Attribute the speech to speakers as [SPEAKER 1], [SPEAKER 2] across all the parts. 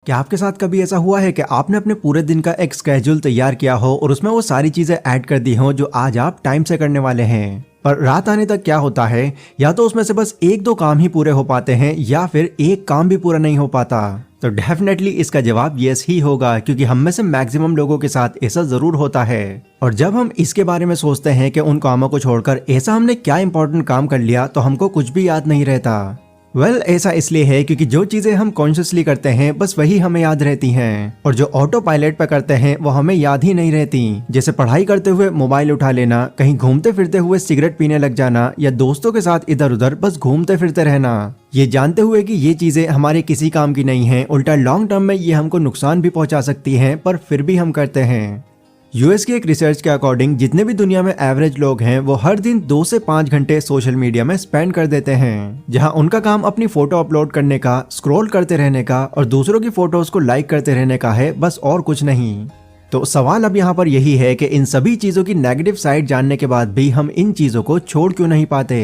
[SPEAKER 1] क्या आपके साथ कभी ऐसा हुआ है कि आपने अपने पूरे दिन का एक स्केड्यूल तैयार किया हो और उसमें वो सारी चीजें ऐड कर दी हो जो आज आप टाइम से करने वाले हैं, पर रात आने तक क्या होता है, या तो उसमें से बस एक दो काम ही पूरे हो पाते हैं या फिर एक काम भी पूरा नहीं हो पाता। तो डेफिनेटली इसका जवाब यस ही होगा, क्योंकि हम में से मैक्सिमम लोगों के साथ ऐसा जरूर होता है। और जब हम इसके बारे में सोचते हैं कि उन कामों को छोड़कर ऐसा हमने क्या इंपॉर्टेंट काम कर लिया, तो हमको कुछ भी याद नहीं रहता। ऐसा इसलिए है क्योंकि जो चीजें हम कॉन्शियसली करते हैं बस वही हमें याद रहती हैं, और जो ऑटो पायलट पे करते हैं वो हमें याद ही नहीं रहती। जैसे पढ़ाई करते हुए मोबाइल उठा लेना, कहीं घूमते फिरते हुए सिगरेट पीने लग जाना, या दोस्तों के साथ इधर उधर बस घूमते फिरते रहना, ये जानते हुए कि ये चीजें हमारे किसी काम की नहीं है, उल्टा लॉन्ग टर्म में ये हमको नुकसान भी पहुंचा सकती हैं, पर फिर भी हम करते हैं। यूएस की एक रिसर्च के अकॉर्डिंग जितने भी दुनिया में एवरेज लोग हैं वो हर दिन 2 से 5 घंटे सोशल मीडिया में स्पेंड कर देते हैं, जहां उनका काम अपनी फोटो अपलोड करने का, स्क्रॉल करते रहने का और दूसरों की फोटोज को लाइक करते रहने का है, बस और कुछ नहीं। तो सवाल अब यहाँ पर यही है कि इन सभी चीजों की नेगेटिव साइड जानने के बाद भी हम इन चीजों को छोड़ क्यों नहीं पाते।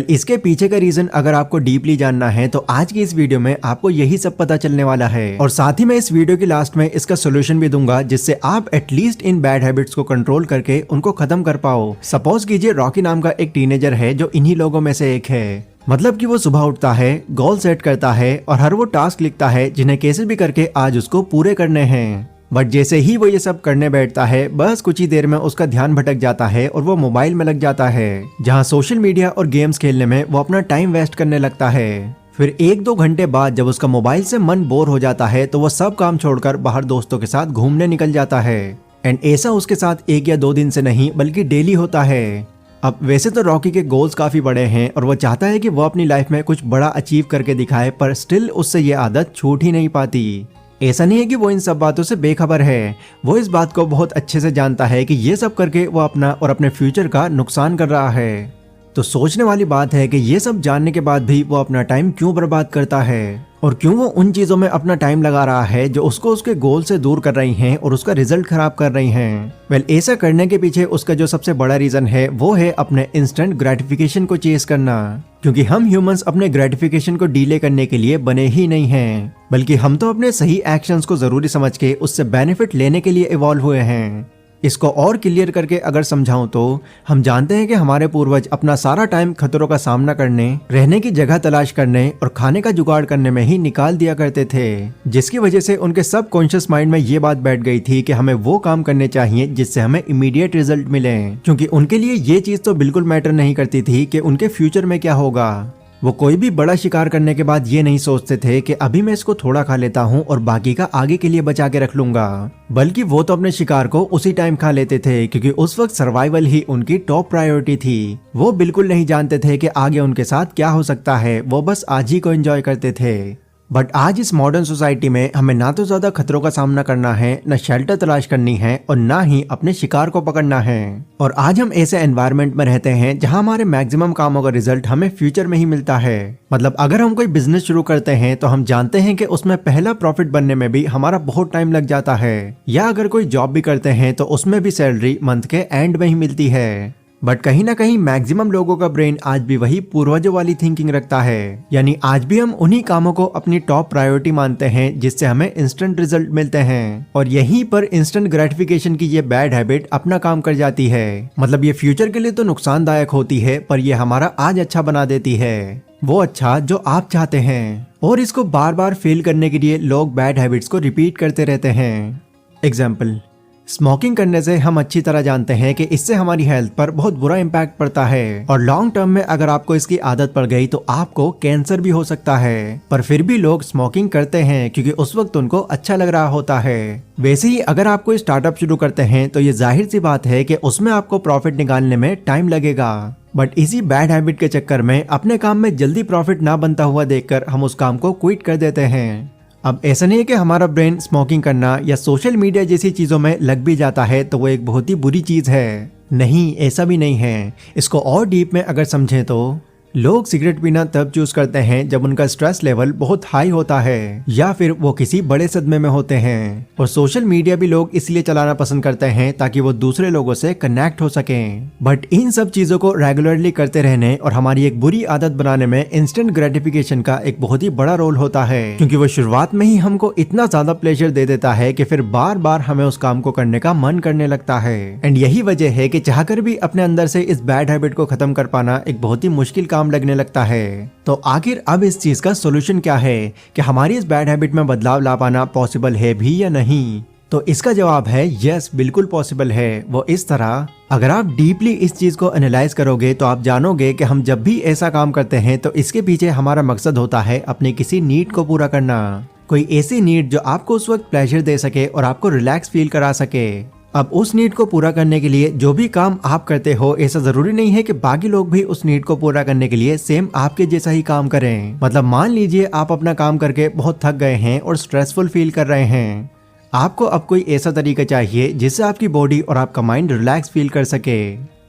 [SPEAKER 1] इसके पीछे का रीजन अगर आपको डीपली जानना है तो आज की इस वीडियो में आपको यही सब पता चलने वाला है, और साथ ही मैं इस वीडियो की लास्ट में इसका सोल्यूशन भी दूंगा, जिससे आप एटलीस्ट इन बैड हैबिट्स को कंट्रोल करके उनको खत्म कर पाओ। सपोज कीजिए रॉकी नाम का एक टीनेजर है जो इन्हीं लोगों में से एक है। मतलब कि वो सुबह उठता है, गोल सेट करता है और हर वो टास्क लिखता है जिन्हें कैसे भी करके आज उसको पूरे करने हैं। बट जैसे ही वो ये सब करने बैठता है, बस कुछ ही देर में उसका ध्यान भटक जाता है और वो मोबाइल में लग जाता है, जहां सोशल मीडिया और गेम्स खेलने में वो अपना टाइम वेस्ट करने लगता है। फिर 1-2 घंटे बाद जब उसका मोबाइल से मन बोर हो जाता है तो वो सब काम छोड़कर बाहर दोस्तों के साथ घूमने निकल जाता है। एंड ऐसा उसके साथ 1 या 2 दिन से नहीं बल्कि डेली होता है। अब वैसे तो रॉकी के गोल्स काफी बड़े हैं और वो चाहता है कि वो अपनी लाइफ में कुछ बड़ा अचीव करके दिखाए, पर स्टिल उससे ये आदत छूट ही नहीं पाती। ऐसा नहीं है कि वो इन सब बातों से बेखबर है, वो इस बात को बहुत अच्छे से जानता है कि ये सब करके वो अपना और अपने फ्यूचर का नुकसान कर रहा है। तो सोचने वाली बात है कि ये सब जानने के बाद भी वो अपना टाइम क्यों बर्बाद करता है, और क्यों वो उन चीजों में अपना टाइम लगा रहा है जो उसको उसके गोल से दूर कर रही हैं और उसका रिजल्ट खराब कर रही हैं। ऐसा करने के पीछे उसका जो सबसे बड़ा रीजन है वो है अपने इंस्टेंट ग्रेटिफिकेशन को चेस करना, क्योंकि हम ह्यूमंस अपने ग्रेटिफिकेशन को डीले करने के लिए बने ही नहीं हैं, बल्कि हम तो अपने सही एक्शंस को जरूरी समझ के उससे बेनिफिट लेने के लिए इवॉल्व हुए हैं। इसको और क्लियर करके अगर समझाऊं तो हम जानते हैं कि हमारे पूर्वज अपना सारा टाइम खतरों का सामना करने, रहने की जगह तलाश करने और खाने का जुगाड़ करने में ही निकाल दिया करते थे, जिसकी वजह से उनके सब कॉन्शियस माइंड में ये बात बैठ गई थी कि हमें वो काम करने चाहिए जिससे हमें इमीडिएट रिजल्ट मिले, क्योंकि उनके लिए ये चीज तो बिल्कुल मैटर नहीं करती थी कि उनके फ्यूचर में क्या होगा। वो कोई भी बड़ा शिकार करने के बाद ये नहीं सोचते थे कि अभी मैं इसको थोड़ा खा लेता हूँ और बाकी का आगे के लिए बचा के रख लूंगा, बल्कि वो तो अपने शिकार को उसी टाइम खा लेते थे, क्योंकि उस वक्त सर्वाइवल ही उनकी टॉप प्रायोरिटी थी। वो बिल्कुल नहीं जानते थे कि आगे उनके साथ क्या हो सकता है, वो बस आज ही को एंजॉय करते थे। बट आज इस मॉडर्न सोसाइटी में हमें ना तो ज्यादा खतरों का सामना करना है, न शेल्टर तलाश करनी है और ना ही अपने शिकार को पकड़ना है। और आज हम ऐसे एनवायरनमेंट में रहते हैं जहां हमारे मैक्सिमम कामों का रिजल्ट हमें फ्यूचर में ही मिलता है। मतलब अगर हम कोई बिजनेस शुरू करते हैं तो हम जानते हैं कि उसमें पहला प्रॉफिट बनने में भी हमारा बहुत टाइम लग जाता है, या अगर कोई जॉब भी करते हैं तो उसमें भी सैलरी मंथ के एंड में ही मिलती है। बट कहीं ना कहीं मैक्सिमम लोगों का ब्रेन आज भी वही पूर्वजों वाली थिंकिंग रखता है, यानी आज भी हम उन्हीं कामों को अपनी टॉप प्रायोरिटी मानते हैं जिससे हमें इंस्टेंट रिजल्ट मिलते हैं, और यहीं पर इंस्टेंट ग्रेटिफिकेशन की ये बैड हैबिट अपना काम कर जाती है। मतलब ये फ्यूचर के लिए तो नुकसानदायक होती है, पर ये हमारा आज अच्छा बना देती है, वो अच्छा जो आप चाहते हैं। और इसको बार बार फेल करने के लिए लोग बैड हैबिट्स को रिपीट करते रहते हैं। एग्जाम्पल, स्मोकिंग करने से हम अच्छी तरह जानते हैं कि इससे हमारी हेल्थ पर बहुत बुरा इम्पैक्ट पड़ता है, और लॉन्ग टर्म में अगर आपको इसकी आदत पड़ गई तो आपको कैंसर भी हो सकता है, पर फिर भी लोग स्मोकिंग करते हैं क्योंकि उस वक्त उनको अच्छा लग रहा होता है। वैसे ही अगर आप कोई स्टार्टअप शुरू करते हैं तो ये जाहिर सी बात है कि उसमें आपको प्रॉफिट निकालने में टाइम लगेगा, बट इसी बैड हैबिट के चक्कर में अपने काम में जल्दी प्रॉफिट ना बनता हुआ देखकर हम उस काम को क्विट कर देते हैं। अब ऐसा नहीं है कि हमारा ब्रेन स्मोकिंग करना या सोशल मीडिया जैसी चीजों में लग भी जाता है तो वो एक बहुत ही बुरी चीज है, नहीं, ऐसा भी नहीं है। इसको और डीप में अगर समझें तो लोग सिगरेट पीना तब चूज करते हैं जब उनका स्ट्रेस लेवल बहुत हाई होता है या फिर वो किसी बड़े सदमे में होते हैं। और सोशल मीडिया भी लोग इसलिए चलाना पसंद करते हैं ताकि वो दूसरे लोगों से कनेक्ट हो सकें। बट इन सब चीजों को रेगुलरली करते रहने और हमारी एक बुरी आदत बनाने में इंस्टेंट ग्रेटिफिकेशन का एक बहुत ही बड़ा रोल होता है, क्योंकि वो शुरुआत में ही हमको इतना ज्यादा प्लेजर दे देता है कि फिर बार बार हमें उस काम को करने का मन करने लगता है। एंड यही वजह है कि चाहकर भी अपने अंदर से इस बैड हैबिट को खत्म कर पाना एक बहुत ही मुश्किल काम लगने लगता है। तो आखिर अब इस चीज का सोल्यूशन क्या है कि हमारी इस बैड हैबिट में बदलाव ला पाना पॉसिबल है भी या नहीं? तो इसका जवाब है यस, बिल्कुल पॉसिबल है। वो इस तरह, अगर आप डीपली इस चीज को एनालाइज करोगे तो आप जानोगे कि हम जब भी ऐसा काम करते हैं तो इसके पीछे हमारा मकसद होता है अपनी किसी नीड को पूरा करना, कोई ऐसी नीड जो आपको उस वक्त प्लेजर दे सके और आपको रिलैक्स फील करा सके। अब उस नीड को पूरा करने के लिए जो भी काम आप करते हो, ऐसा जरूरी नहीं है कि बाकी लोग भी उस नीड को पूरा करने के लिए सेम आपके जैसा ही काम करें। मतलब मान लीजिए आप अपना काम करके बहुत थक गए हैं और स्ट्रेसफुल फील कर रहे हैं। आपको अब कोई ऐसा तरीका चाहिए जिससे आपकी बॉडी और आपका माइंड रिलैक्स फील कर सके।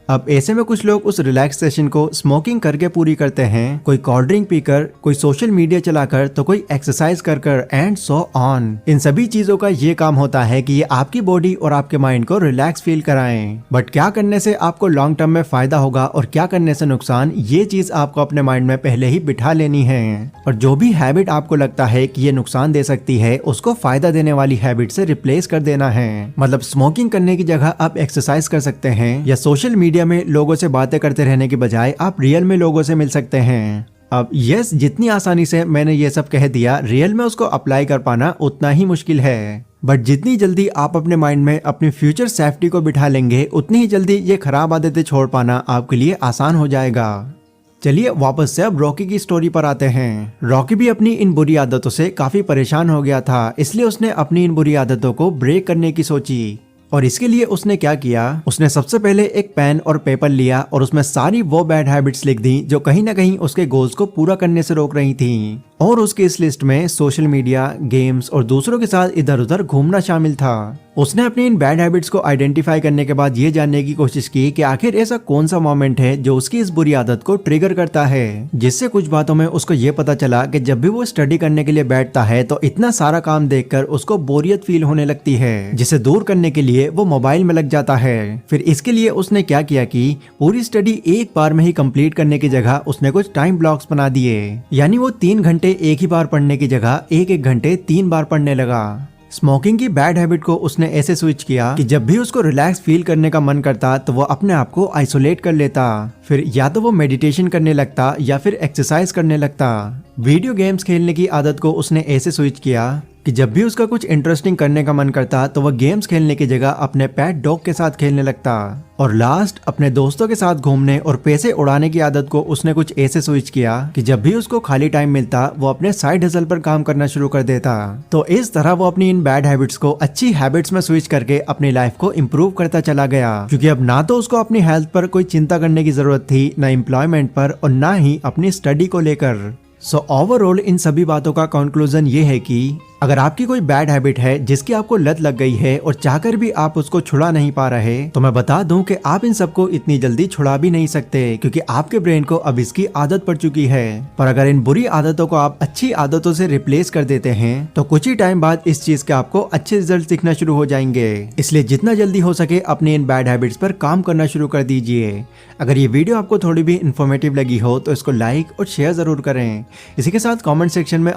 [SPEAKER 1] अब ऐसे में कुछ लोग उस रिलैक्सेशन को स्मोकिंग करके पूरी करते हैं, कोई कोल्ड ड्रिंक पीकर, कोई सोशल मीडिया चलाकर, तो कोई एक्सरसाइज कर एंड सो ऑन। इन सभी चीजों का ये काम होता है कि ये आपकी बॉडी और आपके माइंड को रिलैक्स फील कराएं। बट क्या करने से आपको लॉन्ग टर्म में फायदा होगा और क्या करने से नुकसान, ये चीज आपको अपने माइंड में पहले ही बिठा लेनी है। और जो भी हैबिट आपको लगता है कि ये नुकसान दे सकती है, उसको फायदा देने वाली हैबिट से रिप्लेस कर देना है। मतलब स्मोकिंग करने की जगह आप एक्सरसाइज कर सकते हैं, या सोशल मीडिया में लोगों से बातें करते रहने की बजाय आप रियल में लोगों से मिल सकते हैं। अब यस, जितनी आसानी से मैंने ये सब कह दिया, रियल में उसको अप्लाई कर पाना उतना ही मुश्किल है। बट जितनी जल्दी आप अपने माइंड में अपनी फ्यूचर सेफ्टी को बिठा लेंगे, उतनी ही जल्दी ये खराब आदतें छोड़ पाना आपके लिए आसान हो जाएगा। चलिए वापस से अब रॉकी की स्टोरी पर आते हैं। रॉकी भी अपनी इन बुरी आदतों से काफी परेशान हो गया था, इसलिए उसने अपनी इन बुरी आदतों को ब्रेक करने की सोची। और इसके लिए उसने क्या किया, उसने सबसे पहले एक पेन और पेपर लिया और उसमें सारी वो बैड हैबिट्स लिख दी जो कहीं ना कहीं उसके गोल्स को पूरा करने से रोक रही थी। और उसके इस लिस्ट में सोशल मीडिया, गेम्स और दूसरों के साथ इधर उधर घूमना शामिल था। उसने अपनी इन बैड हैबिट्स को आइडेंटिफाई करने के बाद ये जानने की कोशिश की कि आखिर ऐसा कौन सा मोमेंट है जो उसकी इस बुरी आदत को ट्रिगर करता है, जिससे कुछ बातों में उसको ये पता चला कि जब भी वो स्टडी करने के लिए बैठता है तो इतना सारा काम देखकर उसको बोरियत फील होने लगती है, जिसे दूर करने के लिए वो मोबाइल में लग जाता है। फिर इसके लिए उसने क्या किया कि पूरी स्टडी एक बार में ही कंप्लीट करने की जगह उसने कुछ टाइम ब्लॉक्स बना दिए, यानी वो 3 घंटे एक ही बार पढ़ने की जगह 1-1 घंटे 3 बार पढ़ने लगा। स्मोकिंग की बैड हैबिट को उसने ऐसे स्विच किया कि जब भी उसको रिलैक्स फील करने का मन करता तो वो अपने आप को आइसोलेट कर लेता। फिर या तो वो मेडिटेशन करने लगता या फिर एक्सरसाइज करने लगता। वीडियो गेम्स खेलने की आदत को उसने ऐसे स्विच किया कि जब भी उसका कुछ इंटरेस्टिंग करने का मन करता तो वह गेम्स खेलने की जगह अपने पेट डॉग के साथ खेलने लगता। और लास्ट, अपने दोस्तों के साथ घूमने और पैसे उड़ाने की आदत को उसने कुछ ऐसे स्विच किया कि जब भी उसको खाली टाइम मिलता वो अपने साइड हसल पर काम करना शुरू कर देता। तो इस तरह वो अपनी इन बैड हैबिट्स को अच्छी हैबिट्स में स्विच करके अपनी लाइफ को इम्प्रूव करता चला गया, क्योंकि अब ना तो उसको अपनी हेल्थ पर कोई चिंता करने की जरूरत थी, ना एम्प्लॉयमेंट पर और ना ही अपनी स्टडी को लेकर। सो ओवरऑल इन सभी बातों का कंक्लूजन ये है कि अगर आपकी कोई बैड हैबिट है जिसकी आपको लत लग गई है और चाहकर भी आप उसको छुड़ा नहीं पा रहे, तो मैं बता दूं कि आप इन सबको इतनी जल्दी छुड़ा भी नहीं सकते, क्योंकि आपके ब्रेन को अब इसकी आदत पड़ चुकी है। पर अगर इन बुरी आदतों को आप अच्छी आदतों से रिप्लेस कर देते हैं तो कुछ ही टाइम बाद इस चीज के आपको अच्छे रिजल्ट दिखना शुरू हो जाएंगे। इसलिए जितना जल्दी हो सके अपने इन बैड हैबिट्स पर काम करना शुरू कर दीजिए। अगर ये वीडियो आपको थोड़ी भी इन्फॉर्मेटिव लगी हो तो इसको लाइक और शेयर जरूर करें। इसी के साथ कमेंट सेक्शन में